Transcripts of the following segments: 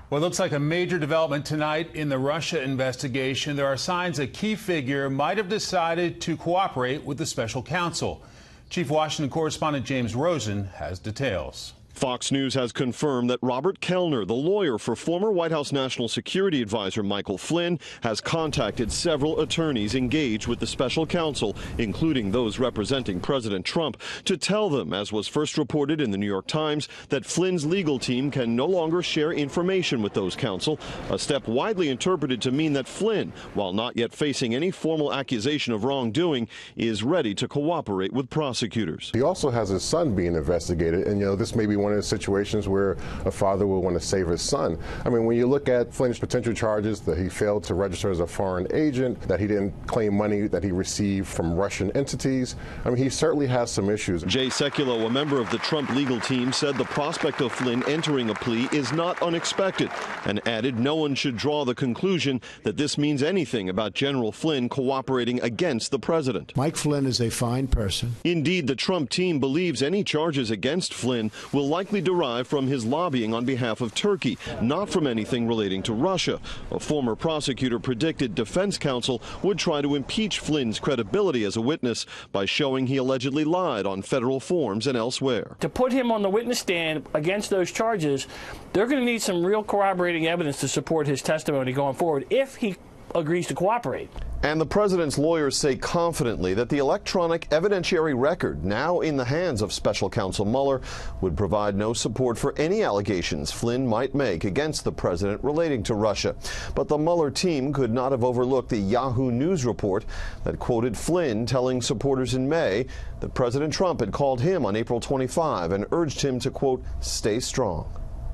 Well, it looks like a major development tonight in the Russia investigation. There are signs a key figure might have decided to cooperate with the special counsel. Chief Washington correspondent James Rosen has details. Fox News has confirmed that Robert Kellner, the lawyer for former White House National Security Advisor Michael Flynn, has contacted several attorneys engaged with the special counsel, including those representing President Trump, to tell them, as was first reported in the New York Times, that Flynn's legal team can no longer share information with those counsel, a step widely interpreted to mean that Flynn, while not yet facing any formal accusation of wrongdoing, is ready to cooperate with prosecutors. He also has his son being investigated, and this may be one of the situations where a father will want to save his son. I mean, when you look at Flynn's potential charges, that he failed to register as a foreign agent, that he didn't claim money that he received from Russian entities, I mean, he certainly has some issues. Jay Sekulow, a member of the Trump legal team, said the prospect of Flynn entering a plea is not unexpected, and added no one should draw the conclusion that this means anything about General Flynn cooperating against the president. Mike Flynn is a fine person. Indeed, the Trump team believes any charges against Flynn will likely derive from his lobbying on behalf of Turkey, not from anything relating to Russia. A former prosecutor predicted defense counsel would try to impeach Flynn's credibility as a witness by showing he allegedly lied on federal forms and elsewhere. To put him on the witness stand against those charges, they're going to need some real corroborating evidence to support his testimony going forward if he agrees to cooperate. And the president's lawyers say confidently that the electronic evidentiary record now in the hands of special counsel Mueller would provide no support for any allegations Flynn might make against the president relating to Russia. But the Mueller team could not have overlooked the Yahoo News report that quoted Flynn telling supporters in May that President Trump had called him on April 25 and urged him to, quote, stay strong.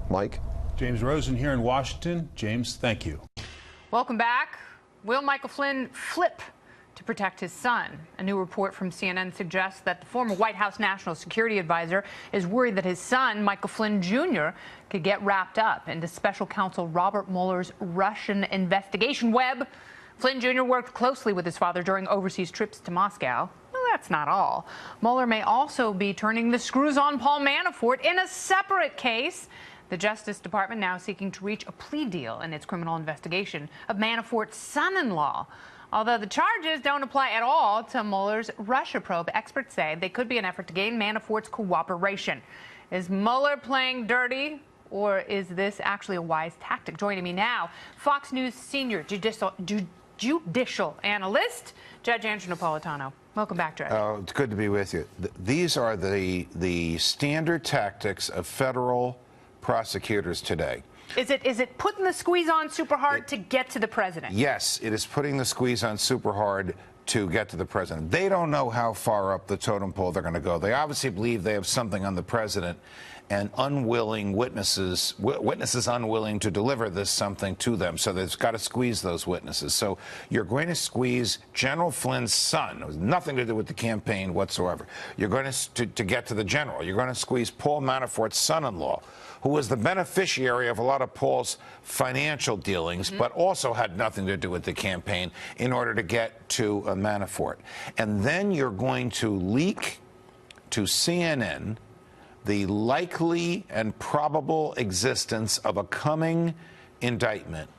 Mike? James Rosen here in Washington. James, thank you. Welcome back. Will Michael Flynn flip to protect his son? A new report from CNN suggests that the former White House National Security Advisor is worried that his son, Michael Flynn Jr., could get wrapped up into special counsel Robert Mueller's Russian investigation web. Flynn Jr. worked closely with his father during overseas trips to Moscow. Well, that's not all. Mueller may also be turning the screws on Paul Manafort in a separate case. The Justice Department now seeking to reach a plea deal in its criminal investigation of Manafort's son-in-law. Although the charges don't apply at all to Mueller's Russia probe, experts say they could be an effort to gain Manafort's cooperation. Is Mueller playing dirty, or is this actually a wise tactic? Joining me now, Fox News senior judicial analyst, Judge Andrew Napolitano. Welcome back, Judge. Oh, it's good to be with you. These are the standard tactics of federal prosecutors today. Is it putting the squeeze on super hard to get to the president? Yes, it is putting the squeeze on super hard to get to the president. They don't know how far up the totem pole they're going to go. They obviously believe they have something on the president, and unwilling witnesses unwilling to deliver this something to them. So they've got to squeeze those witnesses. So you're going to squeeze General Flynn's son. It was nothing to do with the campaign whatsoever. You're going to get to the general. You're going to squeeze Paul Manafort's son-in-law, who was the beneficiary of a lot of Paul's financial dealings, but also had nothing to do with the campaign, in order to get to Manafort. And then you're going to leak to CNN the likely and probable existence of a coming indictment,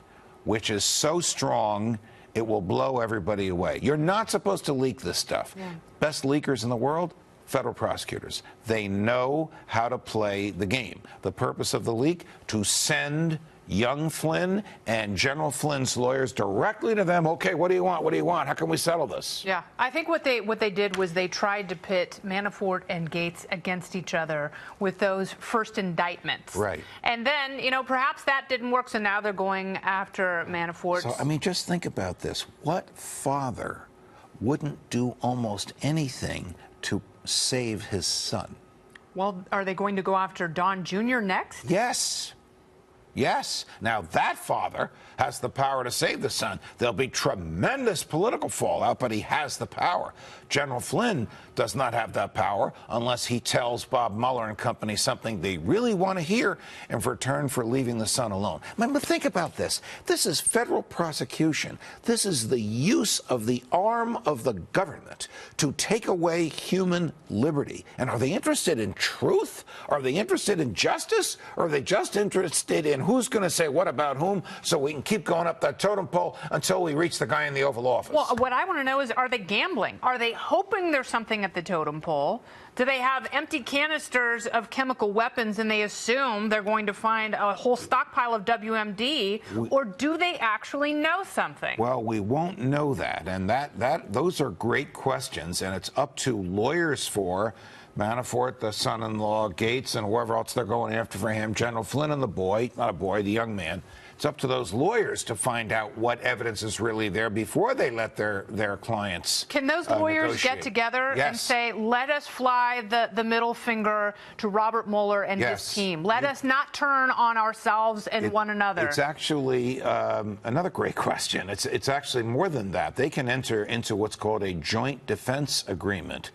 which is so strong it will blow everybody away. You're not supposed to leak this stuff. Yeah. Best leakers in the world? Federal prosecutors. They know how to play the game. The purpose of the leak? To send young Flynn and General Flynn's lawyers directly to them. Okay, what do you want? What do you want? How can we settle this? Yeah, I think what they did was they tried to pit Manafort and Gates against each other with those first indictments. Right. And then, perhaps that didn't work, so now they're going after Manafort. So, I mean, just think about this. What father wouldn't do almost anything to save his son? Well, are they going to go after Don Jr. next? Yes. Yes. Now, that father has the power to save the son. There'll be tremendous political fallout, but he has the power. General Flynn does not have that power unless he tells Bob Mueller and company something they really want to hear in return for leaving the sun alone. But think about this. This is federal prosecution. This is the use of the arm of the government to take away human liberty. And are they interested in truth? Are they interested in justice? Or are they just interested in who's going to say what about whom so we can keep going up that totem pole until we reach the guy in the Oval Office? Well, what I want to know is, are they gambling? Are they hoping there's something at the totem pole? Do they have empty canisters of chemical weapons and they assume they're going to find a whole stockpile of WMD? Or do they actually know something? Well, we won't know that. And those are great questions. And it's up to lawyers for Manafort, the son-in-law, Gates, and whoever else they're going after for him, General Flynn and the boy, not a boy, the young man. It's up to those lawyers to find out what evidence is really there before they let their clients Can those lawyers negotiate. Get together Yes. and say, let us fly the middle finger to Robert Mueller and Yes. his team? Let us not turn on ourselves and one another. It's actually another great question. It's actually more than that. They can enter into what's called a joint defense agreement,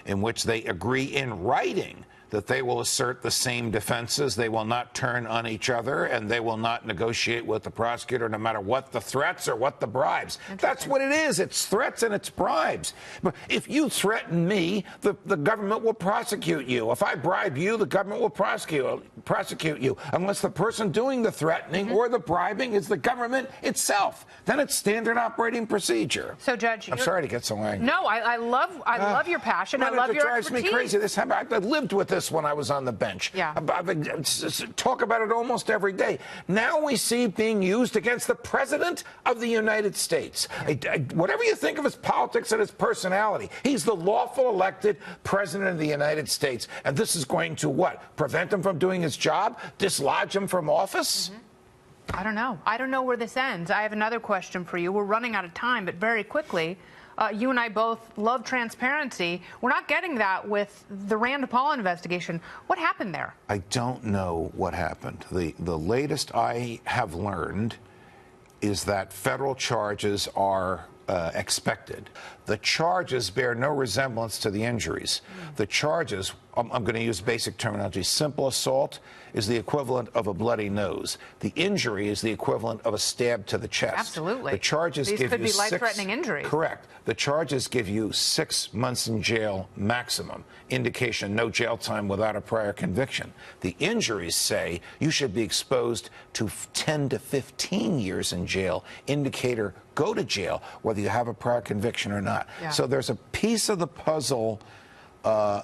in which they agree in writing that they will assert the same defenses, they will not turn on each other, and they will not negotiate with the prosecutor no matter what the threats or what the bribes. That's what it is. It's threats and it's bribes. But if you threaten me, the government will prosecute you. If I bribe you, the government will prosecute you, unless the person doing the threatening or the bribing is the government itself. Then it's standard operating procedure. So, Judge, I'm sorry to get so angry. No, I love your passion. I love your expertise. It drives me crazy. I lived with this when I was on the bench. Yeah. Talk about it almost every day. Now we see being used against the President of the United States. Whatever you think of his politics and his personality, he's the lawful elected President of the United States. And this is going to what? Prevent him from doing his job? Dislodge him from office? I don't know. I don't know where this ends. I have another question for you. We're running out of time, but very quickly. You and I both love transparency. We're not getting that with the Rand Paul investigation. What happened there? I don't know what happened. The latest I have learned is that federal charges are expected. The charges bear no resemblance to the injuries. The charges, I'm going to use basic terminology, simple assault is the equivalent of a bloody nose. The injury is the equivalent of a stab to the chest. Absolutely. The charges These give could you be life-threatening injuries. Correct. The charges give you 6 months in jail maximum. Indication no jail time without a prior conviction. The injuries say you should be exposed to 10 to 15 years in jail. Indicator go to jail whether you have a prior conviction or not. Yeah. So there's a piece of the puzzle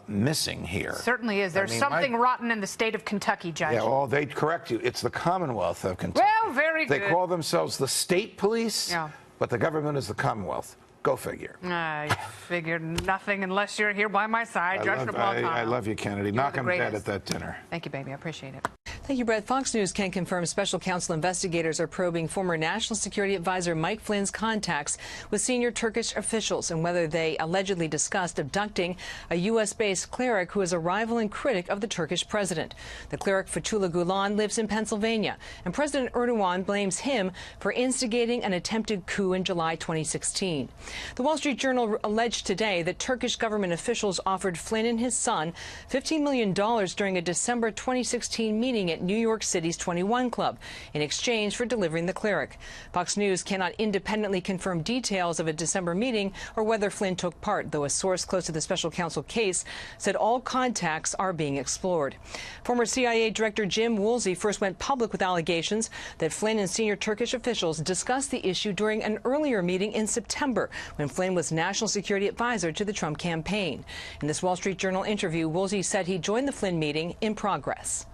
missing here. Certainly is. There's something rotten in the state of Kentucky, Judge. Yeah, well, they'd correct you. It's the Commonwealth of Kentucky. Well, very good. They call themselves the state police, but the government is the Commonwealth. Go figure. I figured nothing unless you're here by my side, Judge Napolitano. I love you, Kennedy. Knock him dead greatest. at that dinner. Thank you, baby. I appreciate it. Thank you, Brett. Fox News can confirm special counsel investigators are probing former National Security Advisor Mike Flynn's contacts with senior Turkish officials and whether they allegedly discussed abducting a U.S.-based cleric who is a rival and critic of the Turkish president. The cleric, Fethullah Gulen, lives in Pennsylvania, and President Erdogan blames him for instigating an attempted coup in July 2016. The Wall Street Journal alleged today that Turkish government officials offered Flynn and his son $15 million during a December 2016 meeting at New York City's 21 Club in exchange for delivering the cleric. Fox News cannot independently confirm details of a December meeting or whether Flynn took part, though a source close to the special counsel case said all contacts are being explored. Former CIA Director Jim Woolsey first went public with allegations that Flynn and senior Turkish officials discussed the issue during an earlier meeting in September when Flynn was National Security Advisor to the Trump campaign. In this Wall Street Journal interview, Woolsey said he joined the Flynn meeting in progress.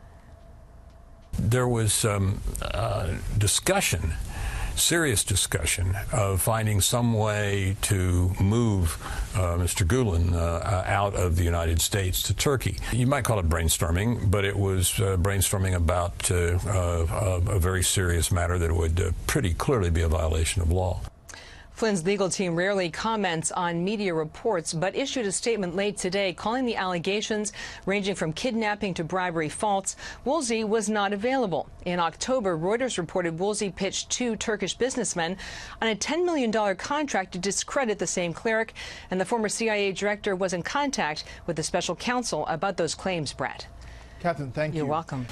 There was discussion, serious discussion, of finding some way to move Mr. Gulen out of the United States to Turkey. You might call it brainstorming, but it was brainstorming about a very serious matter that would pretty clearly be a violation of law. Flynn's legal team rarely comments on media reports, but issued a statement late today calling the allegations, ranging from kidnapping to bribery, false. Woolsey was not available. In October, Reuters reported Woolsey pitched 2 Turkish businessmen on a $10 million contract to discredit the same cleric, and the former CIA director was in contact with the special counsel about those claims, Brett. Catherine, thank you. You're welcome.